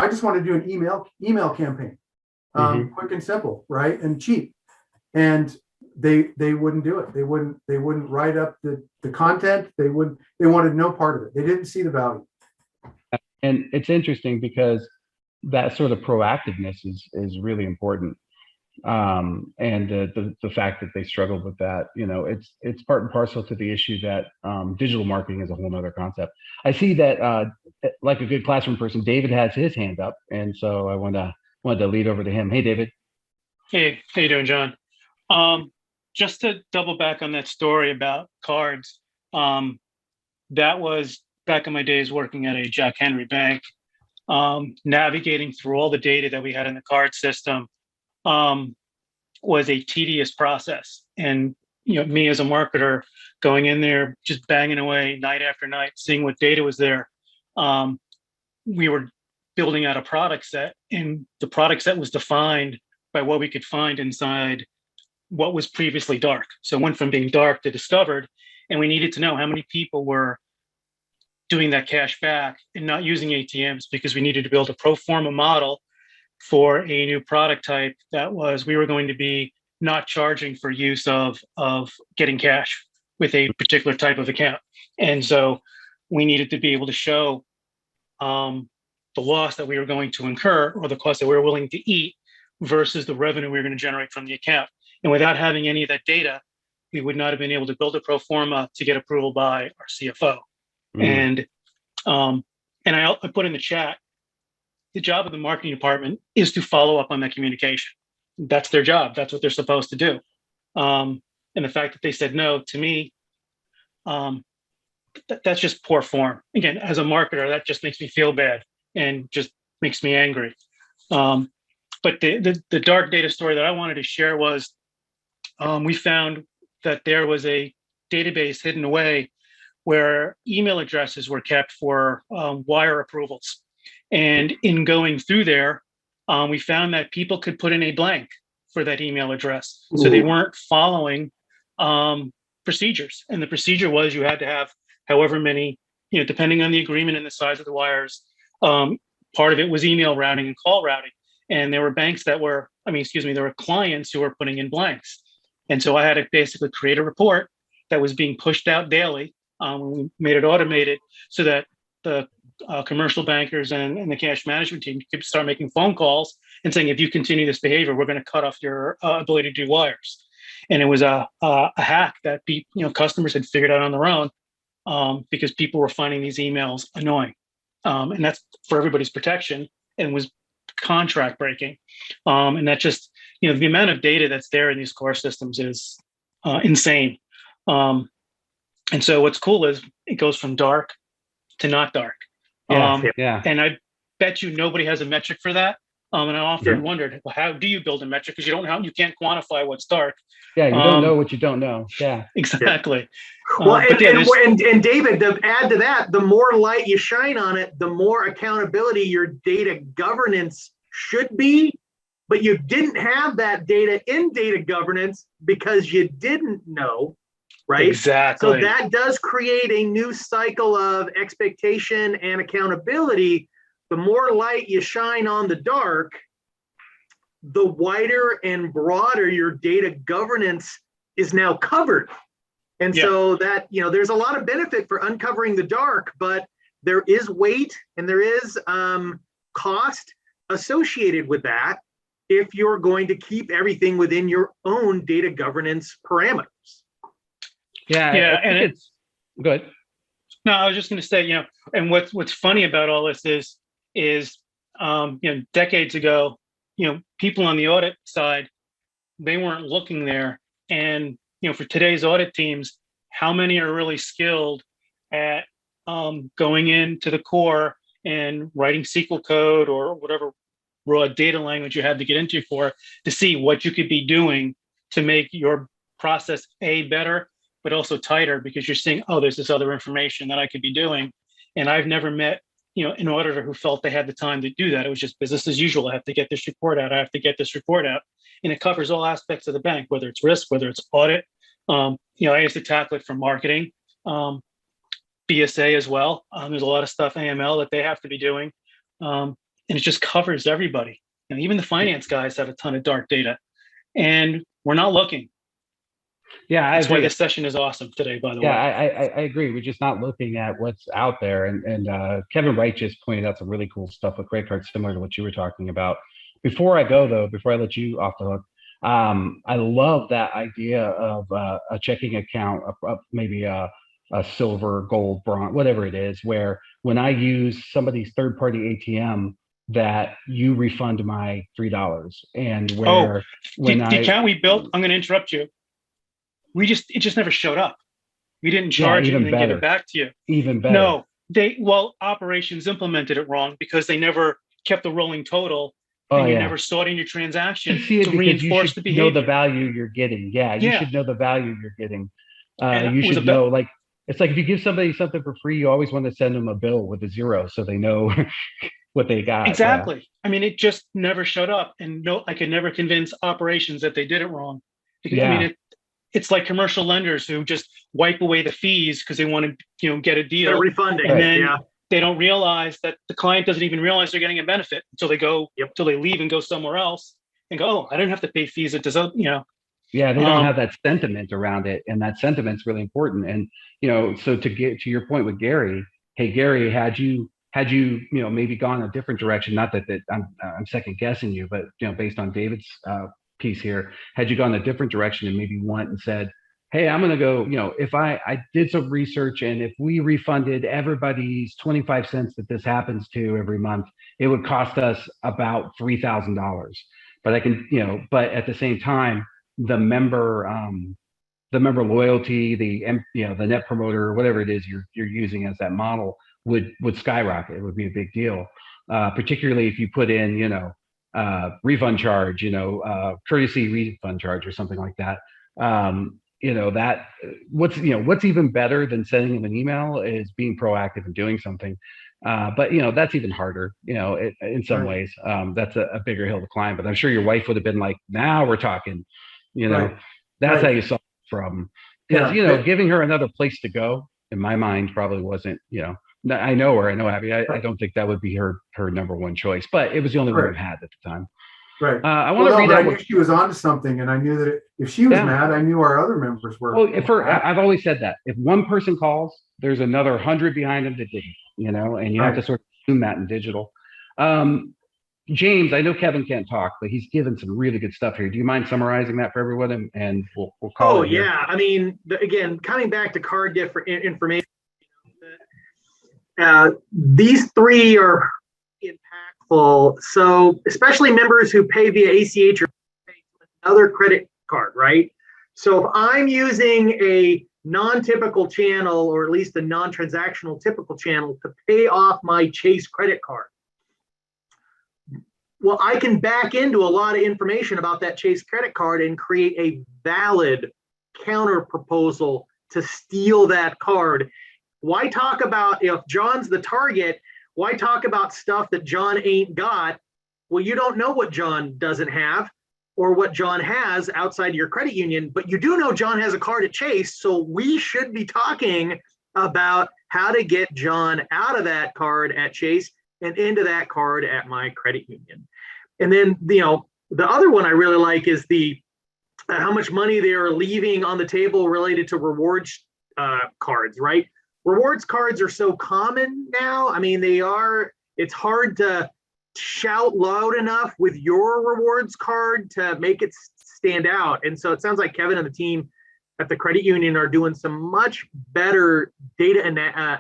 just want to do an email campaign, quick and simple, right? And cheap. And they wouldn't do it. They wouldn't write up the content. They wanted no part of it. They didn't see the value. And it's interesting because that sort of proactiveness is really important. And the fact that they struggled with that, it's part and parcel to the issue that digital marketing is a whole nother concept. I see that like a good classroom person, David has his hand up, and so I wanted to lead over to him. Hey, David. Hey, how you doing, John? Just to double back on that story about cards, that was back in my days working at a Jack Henry bank, navigating through all the data that we had in the card system was a tedious process. And me as a marketer going in there, just banging away night after night, seeing what data was there. We were building out a product set, and the product set was defined by what we could find inside what was previously dark. So it went from being dark to discovered, and we needed to know how many people were doing that cash back and not using ATMs, because we needed to build a pro forma model for a new product type that was, we were going to be not charging for use of getting cash with a particular type of account. And so we needed to be able to show the loss that we were going to incur, or the cost that we were willing to eat, versus the revenue we were going to generate from the account. And without having any of that data, we would not have been able to build a pro forma to get approval by our CFO. And I put in the chat, the job of the marketing department is to follow up on that communication. That's their job. That's what they're supposed to do. And the fact that they said no, to me, that's just poor form. Again, as a marketer, that just makes me feel bad and just makes me angry. But the dark data story that I wanted to share was, we found that there was a database hidden away where email addresses were kept for wire approvals. And in going through there, we found that people could put in a blank for that email address. So they weren't following procedures. And the procedure was, you had to have however many, depending on the agreement and the size of the wires, part of it was email routing and call routing. And there were banks that were, there were clients who were putting in blanks. And so I had to basically create a report that was being pushed out daily. We made it automated so that the commercial bankers and the cash management team could start making phone calls and saying, if you continue this behavior, we're going to cut off your ability to do wires. And it was a hack that customers had figured out on their own, because people were finding these emails annoying. And that's for everybody's protection, and was contract breaking. And that just, the amount of data that's there in these core systems is insane. And so what's cool is it goes from dark to not dark. And I bet you nobody has a metric for that. And I often wondered, well, how do you build a metric? Because you can't quantify what's dark. Yeah, you don't know what you don't know. Yeah, exactly. Well, and David, to add to that, the more light you shine on it, the more accountability your data governance should be. But you didn't have that data in data governance because you didn't know, right? Exactly. So that does create a new cycle of expectation and accountability. The more light you shine on the dark, the wider and broader your data governance is now covered. And so that, there's a lot of benefit for uncovering the dark, but there is weight and there is cost associated with that if you're going to keep everything within your own data governance parameters. Yeah. And it's good. No, I was just going to say, and what's funny about all this is decades ago, people on the audit side, they weren't looking there. And, for today's audit teams, how many are really skilled at going into the core and writing SQL code or whatever raw data language you had to get into to see what you could be doing to make your process better, but also tighter, because you're seeing, oh, there's this other information that I could be doing. And I've never met an auditor who felt they had the time to do that. It was just business as usual. I have to get this report out. I have to get this report out. And it covers all aspects of the bank, whether it's risk, whether it's audit. I used to tackle it from marketing BSA as well. There's a lot of stuff AML that they have to be doing, and it just covers everybody. And even the finance guys have a ton of dark data, and we're not looking. Yeah, That's why this session is awesome today, by the way. Yeah, I agree. We're just not looking at what's out there. And Kevin Wright just pointed out some really cool stuff with credit cards, similar to what you were talking about. Before I go, though, before I let you off the hook, I love that idea of a checking account, maybe a silver, gold, bronze, whatever it is, where when I use somebody's third-party ATM, that you refund my $3. And where the account we built, I'm going to interrupt you. It just never showed up. We didn't charge it and then give it back to you. Even better. No, operations implemented it wrong because they never kept the rolling total. And you never saw it in your transaction to reinforce the behavior. You know the value you're getting. You should know the value you're getting. You should know, like, it's like if you give somebody something for free, you always want to send them a bill with a zero so they know what they got. Exactly. Yeah. I mean, it just never showed up. And I could never convince operations that they did it wrong. Because, I mean, it's like commercial lenders who just wipe away the fees because they want to, get a deal. They're refunding. And then they don't realize that the client doesn't even realize they're getting a benefit until they go, until they leave and go somewhere else and go, oh, I didn't have to pay fees. It does, Yeah, they don't have that sentiment around it. And that sentiment's really important. And, so to get to your point with Gary, hey, Gary, had you, maybe gone a different direction, not that I'm second guessing you, but, based on David's piece here, had you gone a different direction and maybe went and said, hey, I'm going to go, if I did some research and if we refunded everybody's 25 cents that this happens to every month, it would cost us about $3,000. But I can, but at the same time, the member loyalty, the net promoter, whatever it is you're using as that model would skyrocket. It would be a big deal, particularly if you put in, refund charge, courtesy refund charge or something like that. That what's even better than sending them an email is being proactive and doing something. But that's even harder, in some ways. That's a bigger hill to climb, but I'm sure your wife would have been like, now we're talking, that's how you solve the problem. Because, giving her another place to go, in my mind, probably wasn't, I know her, I know Abby. I don't think that would be her number one choice, but it was the only one we had at the time. Right. I want to read out. I knew she was onto something, and I knew that if she was mad, I knew our other members were. Well, I've always said that if one person calls, there's another 100 behind them that didn't, and you have to sort of assume that in digital. James, I know Kevin can't talk, but he's given some really good stuff here. Do you mind summarizing that for everyone, and we'll call it? Yeah. I mean, again, coming back to card information, these three are impactful. So especially members who pay via ACH or another credit card, right? So if I'm using a non-typical channel, or at least a non-transactional typical channel, to pay off my Chase credit card, well, I can back into a lot of information about that Chase credit card and create a valid counter proposal to steal that card. Why talk about, if John's the target, why talk about stuff that John ain't got? Well, you don't know what John doesn't have or what John has outside your credit union, but you do know John has a card at Chase. So we should be talking about how to get John out of that card at Chase and into that card at my credit union. And then, the other one I really like is the how much money they are leaving on the table related to rewards cards, right? Rewards cards are so common now. I mean, it's hard to shout loud enough with your rewards card to make it stand out. And so it sounds like Kevin and the team at the credit union are doing some much better data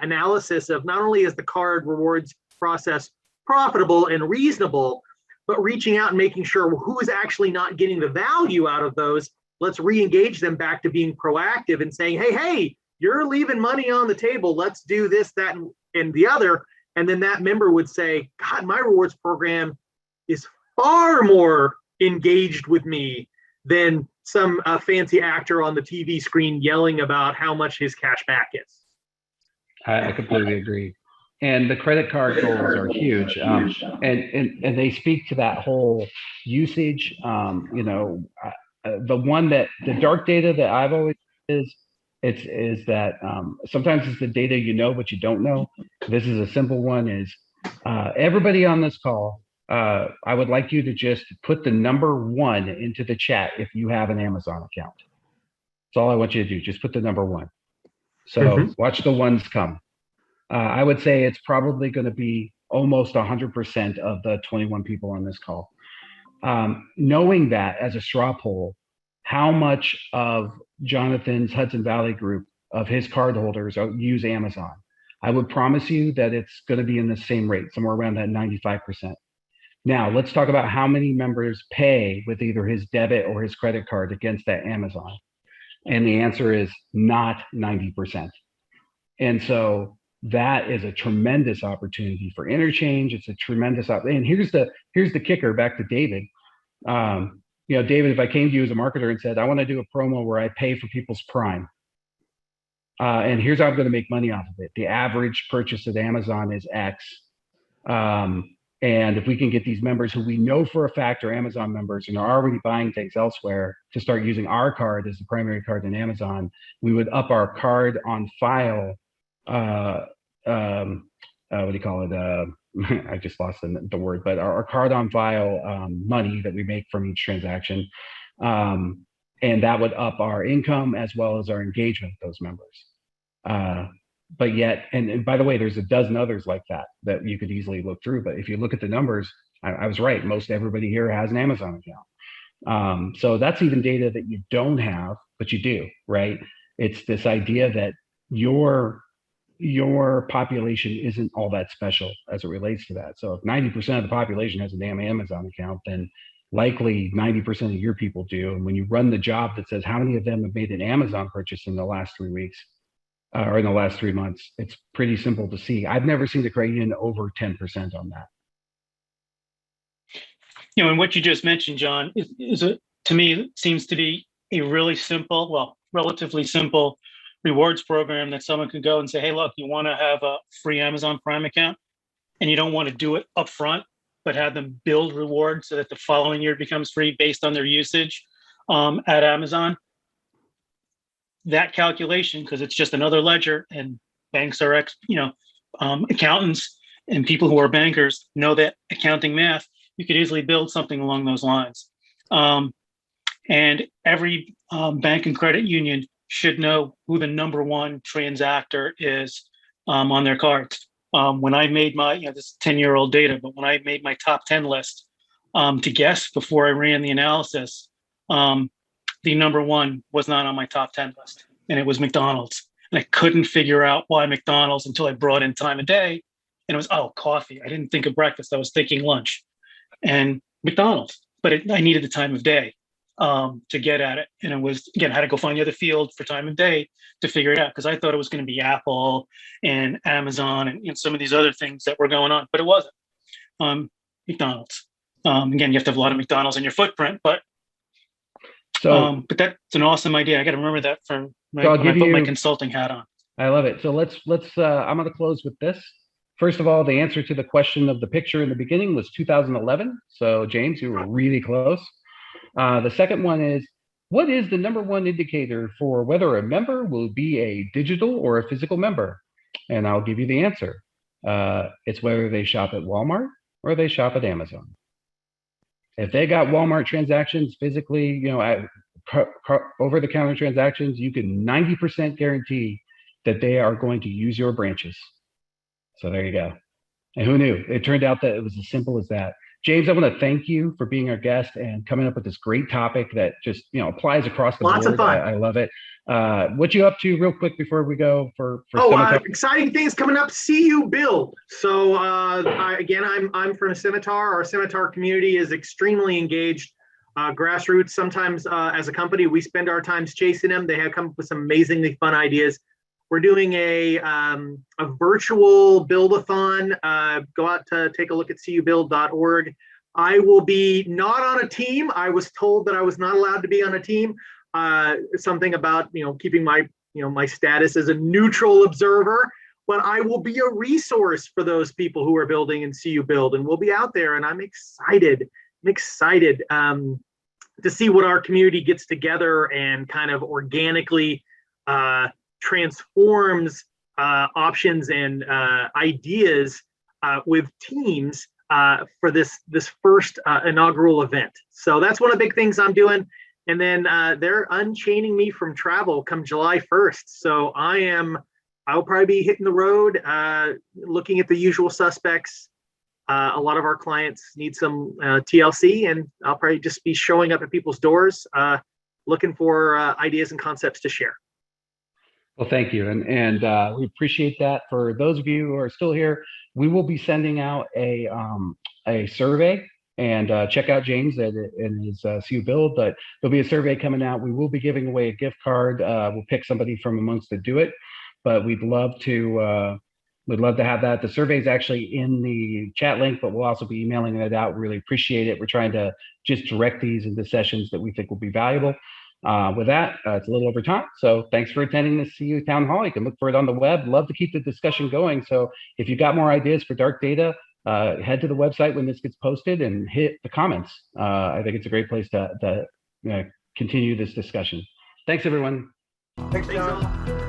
analysis of not only is the card rewards process profitable and reasonable, but reaching out and making sure who is actually not getting the value out of those. Let's re-engage them back to being proactive and saying, hey, you're leaving money on the table. Let's do this, that, and the other. And then that member would say, God, my rewards program is far more engaged with me than some fancy actor on the TV screen yelling about how much his cash back is. I completely agree. And the credit card goals are huge. And they speak to that whole usage. The one that the dark data that I've always is is that sometimes it's the data you know but you don't know. This is a simple one. Is everybody on this call? I would like you to just put the number 1 into the chat if you have an Amazon account. That's all I want you to do. Just put the number 1. So watch the ones come. I would say it's probably going to be almost 100% of the 21 people on this call. Knowing that as a straw poll, how much of Jonathan's Hudson Valley group of his cardholders use Amazon? I would promise you that it's going to be in the same rate, somewhere around that 95%. Now, let's talk about how many members pay with either his debit or his credit card against that Amazon. And the answer is not 90%. And so that is a tremendous opportunity for interchange. It's a tremendous and here's the kicker, back to David. David, if I came to you as a marketer and said, I want to do a promo where I pay for people's Prime, and here's how I'm going to make money off of it. The average purchase at Amazon is X. And if we can get these members who we know for a fact are Amazon members and are already buying things elsewhere to start using our card as the primary card in Amazon, we would up our card on file. What do you call it? I just lost the word, but our card on file money that we make from each transaction. And that would up our income as well as our engagement with those members. But yet, and by the way, there's a dozen others like that you could easily look through. But if you look at the numbers, I was right. Most everybody here has an Amazon account. So that's even data that you don't have, but you do, right? It's this idea that your population isn't all that special as it relates to that. So if 90% of the population has a damn Amazon account, then likely 90% of your people do. And when you run the job that says how many of them have made an Amazon purchase in the last 3 weeks, or in the last 3 months, it's pretty simple to see. I've never seen the credit union over 10% on that. And what you just mentioned, John, to me, seems to be a really simple, relatively simple rewards program that someone could go and say, hey, look, you want to have a free Amazon Prime account and you don't want to do it up front, but have them build rewards so that the following year becomes free based on their usage at Amazon. That calculation, because it's just another ledger, and banks are accountants and people who are bankers know that accounting math, you could easily build something along those lines. And every bank and credit union should know who the number 1 transactor is on their cards. When I made my, this 10-year-old data, but when I made my top 10 list to guess before I ran the analysis, the number 1 was not on my top 10 list, and it was McDonald's. And I couldn't figure out why McDonald's until I brought in time of day. And it was, coffee. I didn't think of breakfast. I was thinking lunch and McDonald's, but I needed the time of day to get at it. And it was, again, I had to go find the other field for time of day to figure it out, because I thought it was going to be Apple and Amazon and some of these other things that were going on, but it wasn't. McDonald's. Again, you have to have a lot of McDonald's in your footprint, but that's an awesome idea. I got to remember that from when I put my consulting hat on. I love it. So let's I'm going to close with this. First of all, the answer to the question of the picture in the beginning was 2011. So James, you were really close. The second one is, what is the number 1 indicator for whether a member will be a digital or a physical member? And I'll give you the answer. It's whether they shop at Walmart or they shop at Amazon. If they got Walmart transactions physically, over-the-counter transactions, you can 90% guarantee that they are going to use your branches. So there you go. And who knew? It turned out that it was as simple as that. James, I want to thank you for being our guest and coming up with this great topic that just applies across the board. Lots of fun. I love it. What you up to, real quick, before we go for exciting things coming up. CU Build. So I'm from Scimitar. Our Scimitar community is extremely engaged. Grassroots. Sometimes as a company, we spend our times chasing them. They have come up with some amazingly fun ideas. We're doing a virtual build-a-thon. Go out to take a look at cubuild.org. I will be not on a team. I was told that I was not allowed to be on a team. Something about keeping my my status as a neutral observer. But I will be a resource for those people who are building in CU Build, and we'll be out there. And I'm excited. To see what our community gets together and kind of organically transforms options and ideas with teams for this first inaugural event. So that's one of the big things I'm doing. And then they're unchaining me from travel come July 1st. So I'll probably be hitting the road, looking at the usual suspects. A lot of our clients need some TLC, and I'll probably just be showing up at people's doors, looking for ideas and concepts to share. Well, thank you. And we appreciate that. For those of you who are still here, we will be sending out a survey, and check out James and his CU build, but there'll be a survey coming out. We will be giving away a gift card. We'll pick somebody from amongst to do it, but we'd love to have that. The survey is actually in the chat link, but we'll also be emailing it out. Really appreciate it. We're trying to just direct these into sessions that we think will be valuable. With that, it's a little over time. So thanks for attending the CU Town Hall. You can look for it on the web. Love to keep the discussion going. So if you've got more ideas for dark data, head to the website when this gets posted and hit the comments. I think it's a great place to continue this discussion. Thanks, everyone. Thanks, John.